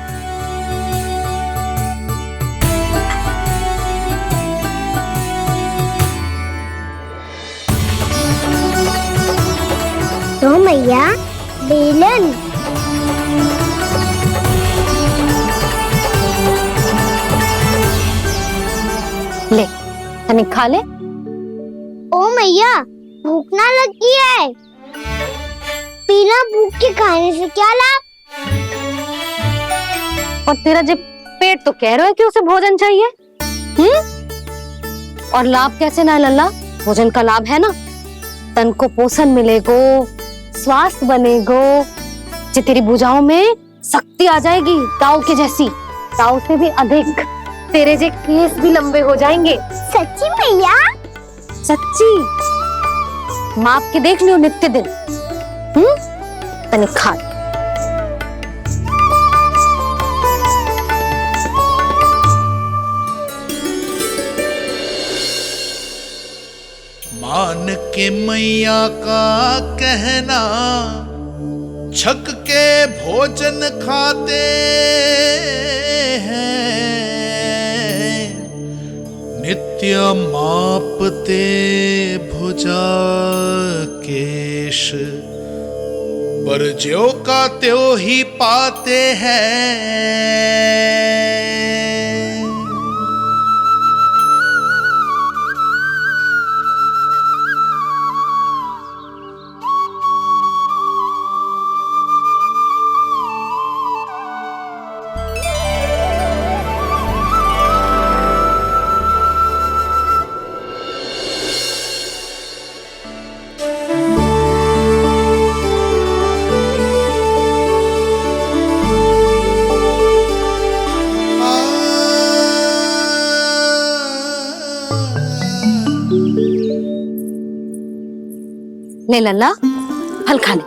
Speaker 2: मैया, बेलन।
Speaker 3: ले, तनिक खा ले।
Speaker 2: ओ मैया, भूख ना लगी है। बिना भूख के खाने से क्या लाभ?
Speaker 3: और तेरा जब पेट तो कह रहा है कि उसे भोजन चाहिए, और लाभ कैसे ना लल्ला? भोजन का लाभ है ना, तन को पोषण मिलेगो, स्वास्थ्य बनेगो, जे तेरी भुजाओं में शक्ति आ जाएगी, ताऊ के जैसी, ताऊ से भी अधिक। तेरे जे केस भी लंबे हो जाएंगे।
Speaker 2: सच्ची मैया?
Speaker 3: सच्ची। माप के देख लियो नित्य दिन। तनिक खा।
Speaker 18: मान के मैया का कहना, छक के भोजन खाते हैं, नित्य मापते भुजा केश, पर ज्यों का त्यों ही पाते हैं।
Speaker 3: ले लल्ला, फल खा ले।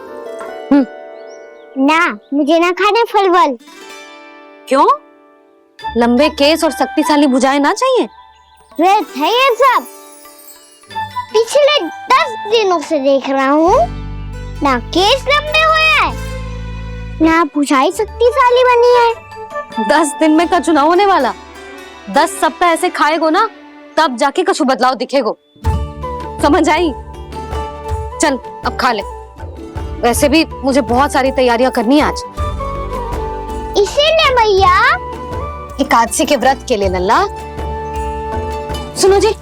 Speaker 2: ना, मुझे ना खाने फल वल।
Speaker 3: क्यों? लंबे केस और शक्तिशाली भुजाएं ना चाहिए?
Speaker 2: व्यर्थ है ये सब। पिछले 10 दिनों से देख रहा हूँ, ना केस लंबे हुए हैं, ना भुजाएं शक्तिशाली बनी है।
Speaker 3: 10 दिन में कछु ना होने वाला। 10 सप्ताह ऐसे खाएगो ना, तब जाके कछु बदलाव दिखेगो। समझ आई? चल अब खा ले। वैसे भी मुझे बहुत सारी तैयारियां करनी है आज।
Speaker 2: इसीलिए मैया,
Speaker 3: एकादशी के व्रत के लिए लल्ला। सुनो जी,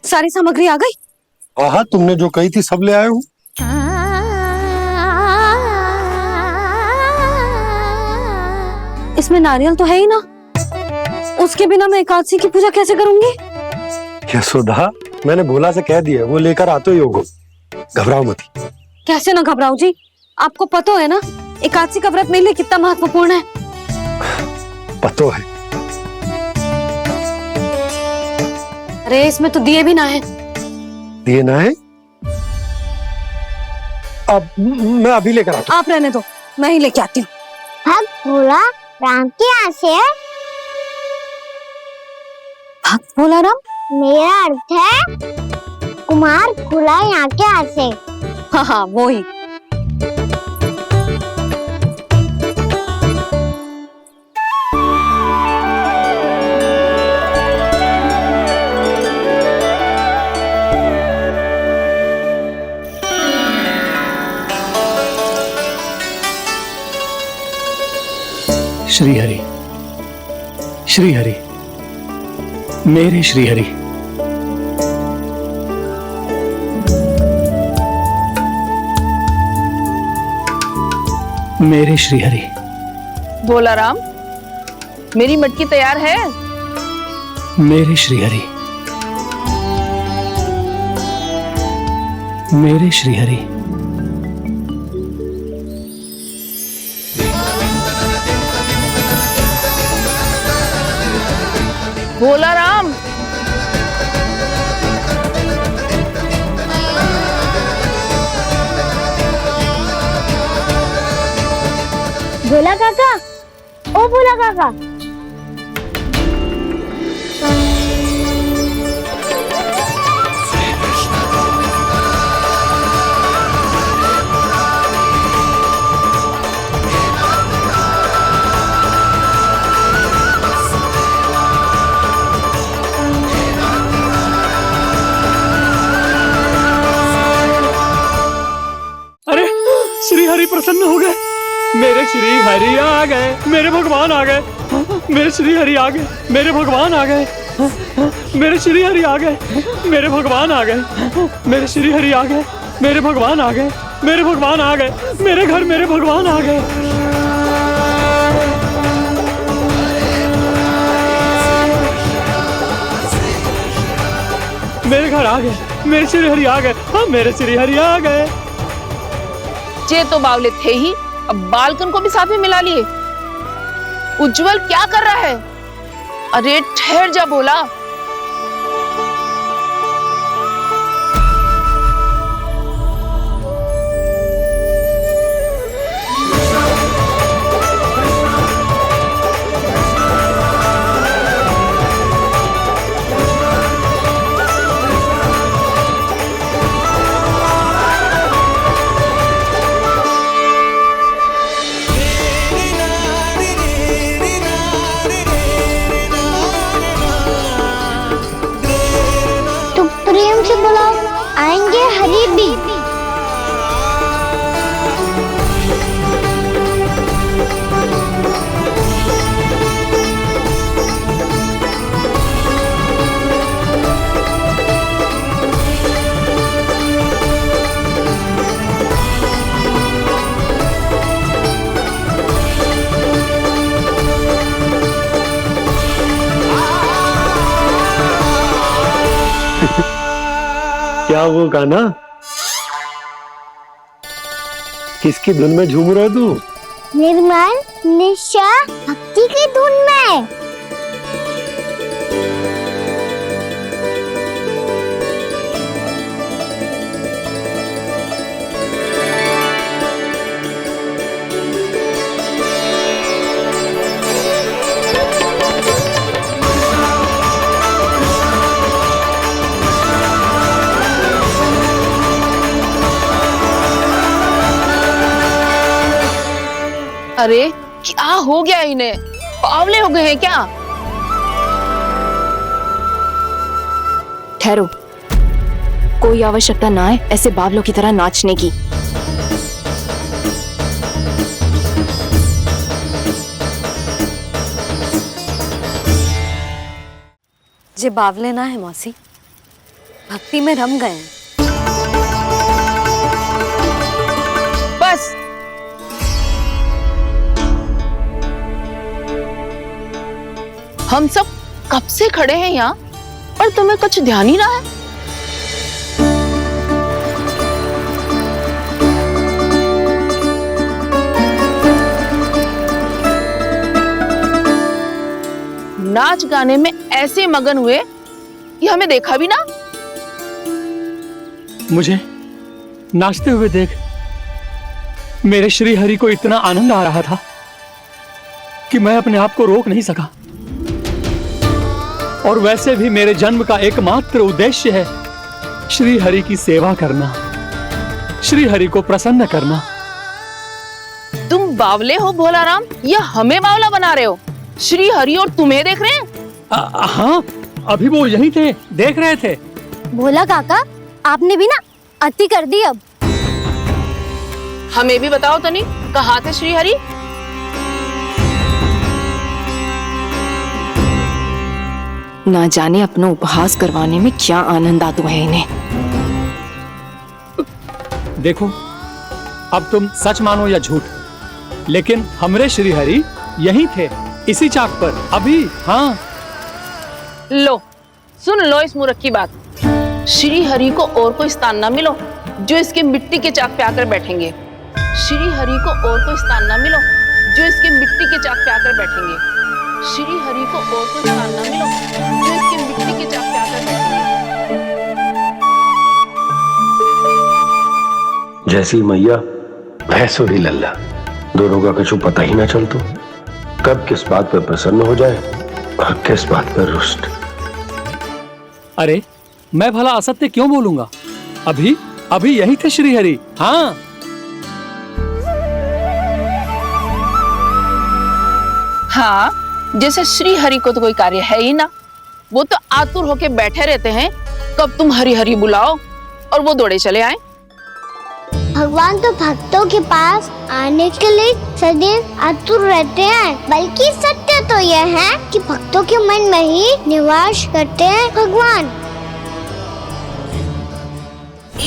Speaker 3: सारी सामग्री आ गई?
Speaker 16: हाँ, तुमने जो कही थी सब ले आए हूँ।
Speaker 3: इसमें नारियल तो है ही ना, उसके बिना मैं एकादशी की पूजा कैसे करूंगी?
Speaker 16: यशोदा, मैंने भोला से कह दिया, वो लेकर आते ही होगा। घबराओ मत।
Speaker 3: कैसे ना घबराओ जी, आपको पता है ना एकादशी का व्रत मेरे लिए कितना महत्वपूर्ण है।
Speaker 16: पता है।
Speaker 3: अरे इसमें तो दिए भी ना है।
Speaker 16: दिए ना है? अब मैं अभी लेकर आता हूँ।
Speaker 3: आप रहने दो, मैं ही लेके आती हूँ।
Speaker 2: भक्त भोला राम के यहाँ से है।
Speaker 3: भक्त भोला राम?
Speaker 2: मेरा अर्थ है कुमार भोला यहाँ के यहाँ से।
Speaker 3: हाँ हाँ, वो ही।
Speaker 10: श्री हरि, श्री हरि, मेरे श्री हरि। मेरे श्री हरि।
Speaker 15: भोला राम, मेरी मटकी तैयार है?
Speaker 10: मेरे श्री हरि, मेरे श्री हरि।
Speaker 15: भोला राम,
Speaker 2: भोला काका, ओ भोला काका।
Speaker 10: अरे प्रसन्न हो गए। मेरे श्री हरि आ गए, मेरे भगवान आ गए, मेरे श्री हरि आ गए, मेरे भगवान आ गए, मेरे श्री हरि आ गए, मेरे भगवान आ गए, मेरे श्री हरि आ गए, मेरे भगवान आ गए, मेरे भगवान आ गए, मेरे घर मेरे भगवान आ गए। मेरे घर आ गए, मेरे श्री हरि आ गए, हाँ मेरे श्री हरि आ गए।
Speaker 15: ये तो बावले थे ही, अब बालकन को भी साथ में मिला लिए। उज्जवल क्या कर रहा है? अरे ठहर जा बोला।
Speaker 2: प्रेम से बुलाओ, आएंगे हरी भी।
Speaker 16: क्या वो गाना? किसकी धुन में झूम रहा तू?
Speaker 2: निर्मल निशा भक्ति की धुन में।
Speaker 15: अरे क्या हो गया इन्हें? पावले हो गए हैं क्या?
Speaker 19: ठहरो, कोई आवश्यकता ना है ऐसे बावलों की तरह नाचने की।
Speaker 3: जे बावले ना है मौसी, भक्ति में रम गए हैं।
Speaker 15: बस हम सब कब से खड़े हैं यहाँ और तुम्हें कुछ ध्यान ही ना है। नाच गाने में ऐसे मगन हुए कि हमें देखा भी ना।
Speaker 10: मुझे नाचते हुए देख मेरे श्री हरि को इतना आनंद आ रहा था कि मैं अपने आप को रोक नहीं सका। और वैसे भी मेरे जन्म का एकमात्र उद्देश्य है श्री हरि की सेवा करना, श्री हरि को प्रसन्न करना।
Speaker 15: तुम बावले हो भोलाराम या हमें बावला बना रहे हो? श्री हरि और तुम्हें देख रहे हैं?
Speaker 10: हाँ, अभी वो यहीं थे, देख रहे थे।
Speaker 2: भोला काका, आपने भी ना अति कर दी। अब
Speaker 15: हमें भी बताओ तनी, कहाँ थे श्री हरि?
Speaker 19: ना जाने अपना उपहास करवाने में क्या आनंद आता है इन्हें।
Speaker 10: देखो, अब तुम सच मानो या झूठ, लेकिन हमरे श्री हरि यहीं थे, इसी चाक पर अभी। हाँ,
Speaker 15: लो सुन लो इस मूर्ख की बात। श्री हरि को और कोई स्थान ना मिलो जो इसके मिट्टी के चाक पे आकर बैठेंगे। श्री हरि को और कोई स्थान ना मिलो जो इसके मिट्टी के चाक पे आकर बैठेंगे। श्री हरि को और कोई स्थान ना मिलो जो इसके मिट्टी के चाक पे आकर बैठेंगे।
Speaker 17: जैसी मैया भैंसुरी लल्ला, दोनों का कुछ पता ही ना चल तो कब किस बात पर प्रसन्न हो जाए और किस बात पर रुष्ट।
Speaker 10: अरे मैं भला असत्य क्यों बोलूंगा? अभी अभी यही थे श्री हरि। हाँ,
Speaker 15: हाँ, जैसे श्री हरि को तो कोई कार्य है ही ना। वो तो आतुर होके बैठे रहते हैं कब तुम हरि हरि बुलाओ और वो दौड़े चले आए।
Speaker 2: भगवान तो भक्तों के पास आने के लिए सदैव आतुर रहते हैं। बल्कि सत्य तो यह है कि भक्तों के मन में ही निवास करते हैं भगवान।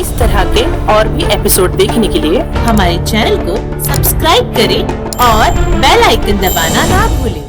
Speaker 20: इस तरह के और भी एपिसोड देखने के लिए हमारे चैनल को सब्सक्राइब करें और बेल आइकन दबाना ना भूलें।